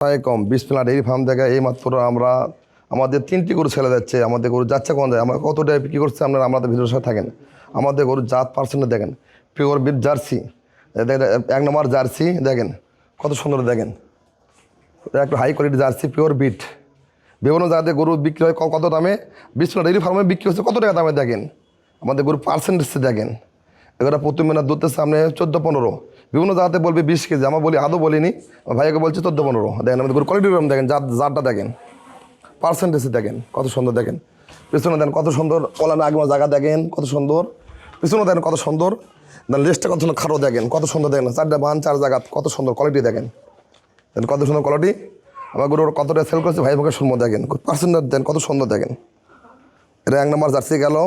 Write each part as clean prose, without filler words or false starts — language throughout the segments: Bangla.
কম বিসমিল্লাহ ডেইরি ফার্ম থেকে এই মাত্র আমরা আমাদের 3টি গরু ছেড়ে যাচ্ছে। আমাদের গরু যাচ্ছে কোন যায়, আমরা কতটা বিক্রি করছে আপনারা আমাদের ভিডিওর সাথে থাকেন। আমাদের গরুর জাত পার্সেন্টে দেখেন, পিওর বিট জার্সি, দেখেন 1 নম্বর জার্সি, দেখেন কত সুন্দর, দেখেন একটু হাই কোয়ালিটি জার্সি পিওর বিট। বিভিন্ন জাতের গরু বিক্রি হয় কত দামে, বিসমিল্লাহ ডেইরি ফার্মে বিক্রি হচ্ছে কত টাকা দামে, দেখেন আমাদের গরু পার্সেন্টেজ দেখেন। এগুলো প্রতি মিনিট দুধ সামনে 14-15, বিভিন্ন জায়গাতে বলবে 20 কেজি, আমরা বলি আদৌ বলিনি, ভাইয়াকে বলছি 14-15। দেখেন আমাদের গরু কোয়ালিটি দেখেন, জাতটা দেখেন, পার্সেন্টেজ দেখেন কত সুন্দর, দেখেন পিছনে দেন কত সুন্দর, ওলানা আগমা জায়গা দেখেন কত সুন্দর, পিছনে দেখেন কত সুন্দর, দেন লেজটা কত সুন্দর খারো দেখেন কত সুন্দর, দেখেন 4টা বান 4 জায়গা কত সুন্দর কোয়ালিটি দেখেন, দেন কত সুন্দর কোয়ালিটি। আমার গরুর কতটা সেল করছে ভাই মুখে শুনবো, দেখেন পার্সেন্টেজ দেন কত সুন্দর, দেখেন এটা 1 নম্বর জার্সি গেল।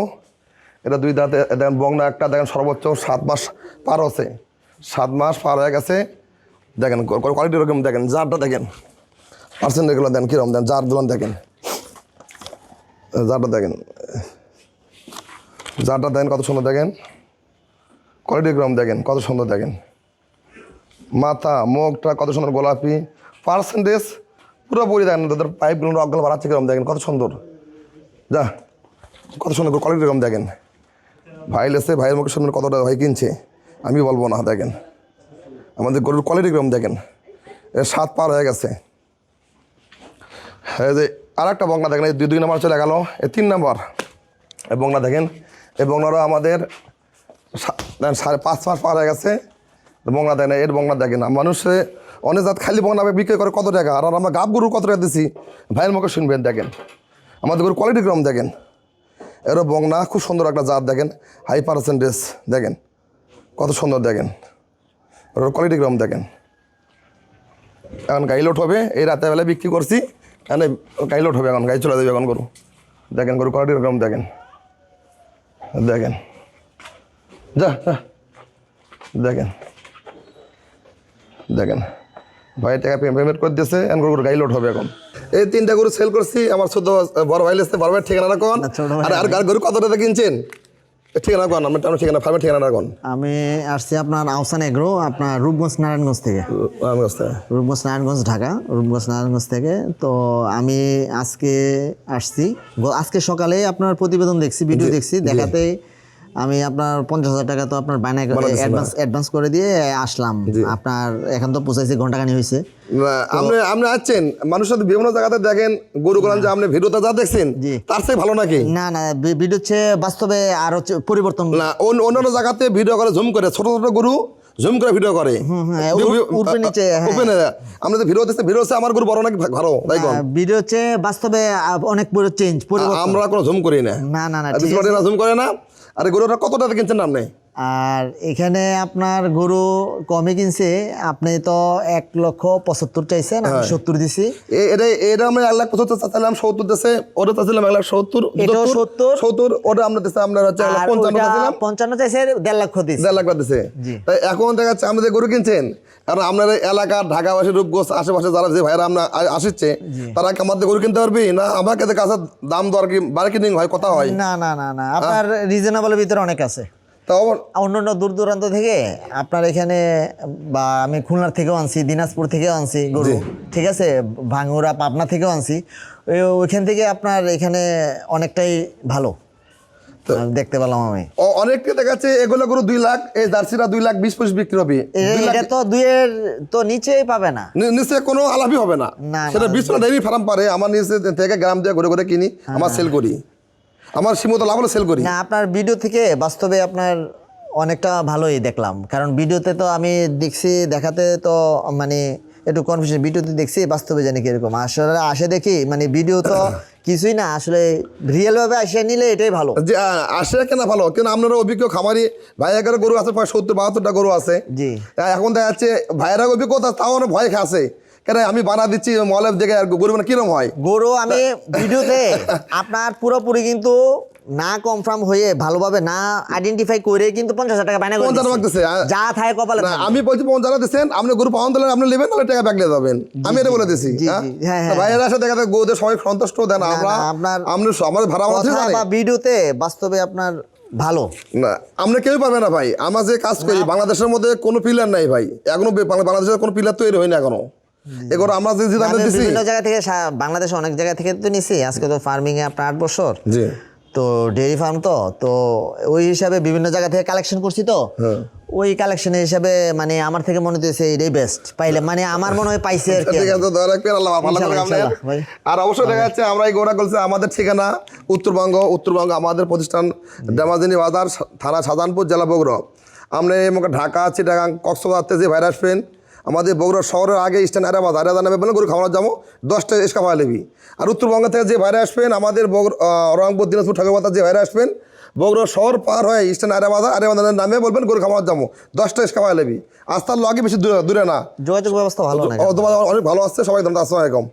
এটা 2 দাঁতে দেখেন, বংনা একটা দেখেন সর্বোচ্চ 7 মাস পার হচ্ছে, 7 মাস পার হয়ে গেছে, দেখেন কোয়ালিটি এরকম, দেখেন জারটা দেখেন, পার্সেন্টেজগুলো দেন কীরকম, দেন জারগুলো দেখেন, জারটা দেখেন, জারটা দেখেন কত সুন্দর, দেখেন কোয়ালিটি এরকম, দেখেন কত সুন্দর, দেখেন মাথা মুখটা কত সুন্দর গোলাপি, পার্সেন্টেজ পুরোপুরি দেখেন, তাদের পাইপগুলো রকগুলো বাড়াচ্ছে কীরকম, দেখেন কত সুন্দর, যা কত সুন্দর কোয়ালিটি এরকম, দেখেন ভাই লেসে ভাইয়ের মুখের সামনে কতটা ভাই কিনছে আমি বলবো না, দেখেন আমাদের গরুর কোয়ালিটি কীরকম, দেখেন এর 7 পার হয়ে গেছে। এই যে আর একটা বংলা দেখেন, এই 2 নম্বর চলে গেল, এই 3 নম্বর এই বংলা দেখেন, এই বংলারও আমাদের 5.5 মাস পার হয়ে গেছে। বংলা দেখেন, এর বংলা দেখেন, মানুষে অনেক জাত খালি বংলা বিক্রি করে কত টাকা, আর আমরা গাব গরু কত টাকা দিচ্ছি ভাইয়ের মুখে শুনবেন, দেখেন আমাদের গরুর কোয়ালিটি কীরকম, দেখেন এরও বংনা খুব সুন্দর একটা জাত, দেখেন হাই পার্সেন্টেজ, দেখেন কত সুন্দর, দেখেন ওর কোয়ালিটি কীরকম, দেখেন এখন গাই লোড হবে, এই রাতের বেলায় বিক্রি করছি, এখানে গাই লোড হবে, এখন গাই চলে যাবে এখন গরু, দেখেন গরু কোয়ালিটি কীরকম, দেখেন দেখেন যা দেখেন দেখেন ভাই টাকা পেমেন্ট করে দিয়েছে, এখন গরুর গাই লোড হবে। এখন এই 3টা গরু সেল করছি, আমার শুদ্ধ বড় ভাই লেসে, বড় ভাইয়ের ঠিকানা কোন, আর গরু কত টাকা কিনছেন ঠিকানা কোন, আমার ঠিকানা ফার্মের ঠিকানা কোন। আমি আসছি আপনার আহসান এগ্রো, আপনার রূপগঞ্জ নারায়ণগঞ্জ থেকে, রূপগঞ্জ নারায়ণগঞ্জ ঢাকা, রূপগঞ্জ নারায়ণগঞ্জ থেকে। তো আমি আজকে আসছি, আজকে সকালে আপনার প্রতিবেদন দেখছি, ভিডিও দেখছি, দেখাতে আমি আপনার 50,000 টাকা তো আপনার বাইনা অ্যাডভান্স করে দিয়ে আসলাম। আপনার এখন তো পৌঁছাইছে ঘন্টাখানি হয়েছে। আপনি আসছেন, মানুষ সাথে বিভিন্ন জায়গাতে দেখেন গরু গুলান, যে আপনি ভিডিওতে যা দেখছেন তার চেয়ে ভালো নাকি? না না, ভিডিও হচ্ছে বাস্তবে আর হচ্ছে পরিবর্তন না, অন্যান্য জায়গাতে ভিডিও করে জুম করে, ছোট ছোট গরু জুম করে ভিডিও করে, আমরা যে ভিডিও দেখছি, ভিডিও হচ্ছে আমার গরু বড় নাকি ভালো, তাই ভিডিও হচ্ছে বাস্তবে অনেক চেঞ্জ, আমরা কোনো জুম করি না, না না না জুম করে না। আর গরুটা কত টাকা কিনছেন আপনি? আর এখানে আপনার গরু কমে কিনছে, আপনি তো 1,75,000 চাইছেন, আমি 70 দিছি। এটা আমরা 1,75,000 চাইলাম, 70 দিছে, ওটা চাইছিলাম 1,70,000, এটাও 70, ওটা আমরা দিছে আপনার হচ্ছে 55 চাইছে, 1.5 লাখ দিছে, 1.5 লাখ দিছে। তাই এখন দেখা যাচ্ছে আমাদের গরু কিনছেন, কারণ আপনার এলাকার ঢাকাবাসী, রূপগঞ্জ আশেপাশে যারা যে ভাইরা আমরা আসছে, তারা কি আমাদের গরু কিনতে পারবি না? আমাকে কাছে দাম দর কি বার্গেনিং হয়, কথা হয় না না না না, আপনার রিজনেবলের ভিতরে অনেক আছে। অন্যান্য দূর দূরান্ত থেকে আপনার এখানে, বা আমি খুলনার থেকেও আনছি, দিনাজপুর থেকেও আনছি গরু, ঠিক আছে, ভাঙ্গুরা পাবনা থেকেও আনছি, ওইখান থেকে আপনার এখানে অনেকটাই ভালো দেখতে পেলাম আমি। অনেককে দেখাচ্ছে এগুলো গরু 2 লাখ, এই জার্সিটা 2,20,25 বিক্রি হবে, এটা তো 2-এর তো নিচেই পাবে না, নিচে কোনো আলাপই হবে না। সেটা বিশ্বনাথ ডেইরি ফার্ম পারে, আমার নিচে থেকে গ্রাম দিয়ে ঘুরে ঘুরে কিনি, আমার সেল করি, আমার সীমিত লাভ হলে সেল করি না। আপনার ভিডিও থেকে বাস্তবে আপনার অনেকটা ভালোই দেখলাম, কারণ ভিডিওতে তো আমি দেখছি, দেখাতে তো মানে একটু কনফিউশন, ভিডিওতে দেখছি, বাস্তবে জানি কিরকম, আসলে আসে দেখি মানে ভিডিও তো কিছুই না, আসলে রিয়েল ভাবে আসে নিলে এটাই ভালো। যে আসে কেন ভালো, কেন আপনারা অভিজ্ঞ খামারি ভাইয়ার গরু আছে, প্রায় 70-72টা গরু আছে। জি, এখন দেখা যাচ্ছে ভাইয়েরা অভিজ্ঞতা, তাও অনেক ভয় খাচ্ছে, কেন আমি বানা দিচ্ছি মলের দেখে, গরু মানে কিরম হয় গরু। আমি ভিডিওতে আপনার পুরোপুরি কিন্তু না কনফার্ম হয়ে, ভালোভাবে না আইডেন্টিফাই করে কিন্তু 50,000 টাকা বাইনা করে যা থাকে কপালে। আমি বলছি 50,000 দিচ্ছেন, আপনি গরু পাওয়ান দিলেন, আপনি নেবেন, তাহলে টাকা ব্যাগ নিয়ে যাবেন, আমি এটা বলে দিছি। ভাইয়েরা সাথে দেখা গরুদের সবাই সন্তুষ্ট দেন, আমরা আমাদের ভাড়া ভিডিওতে বাস্তবে আপনার ভালো না, আমরা কেউ পাবে না ভাই। আমরা যে কাজ করি, বাংলাদেশের মধ্যে কোনো পিলার নাই ভাই, এখনো বাংলাদেশের কোনো পিলার তৈরি হয় না এখনো। এ গরু আমরা যে দামে আমি দিছি বিভিন্ন জায়গা থেকে বাংলাদেশে অনেক জায়গা থেকে তো নিছি। আজকে তো ফার্মিং এ আপনার 8 বছর, জি তো ডেইরি ফার্ম তো ওই হিসাবে বিভিন্ন জায়গা থেকে কালেকশন করছি। তো ওই কালেকশনের হিসাবে মানে আমার থেকে মনে হচ্ছে এটাই বেস্ট পাইলে, মানে আমার মনে হয় পাইছে আর কি। ঠিক আছে, দয়া রাখবেন, আল্লাহ ভালো করে আপনার। ইনশাআল্লাহ ভাই। আর অবশ্যই দেখা যাচ্ছে আমরা এই গোড়া বলছে আমাদের ঠিকানা উত্তরবঙ্গ আমাদের প্রতিষ্ঠান দামাজিনী বাজার, থানা শাহজাহানপুর, জেলা বগুড়া। আমরা এই মুখে ঢাকা, চিটাগাং, কক্সবাজার যে ভাইরাস আসবেন আমাদের বগুড়া শহরের আগে স্ট্যান্ড আরাবাদ নামে বলে গরু খাওয়ানো যাবো 10টা এসকা ভাই নেবি। আর উত্তরবঙ্গ থেকে যে ভাইরাস আসবেন আমাদের রংপুর, দিনাজপুর, ঠাকুরবাজার যে ভাইরাস আসবেন বগুড়া শহর পার হয়ে স্ট্যান্ড আরাবাদের নামে বলবেন গরু খাওয়ানো যাবো 10টা এসকা ভাই নেবি। আস্তার লগে বেশি দূরে না, যোগাযোগ ব্যবস্থা ভালো না? অনেক ভালো আসছে। সবাই ধন্যবাদ, আসসালামু আলাইকুম।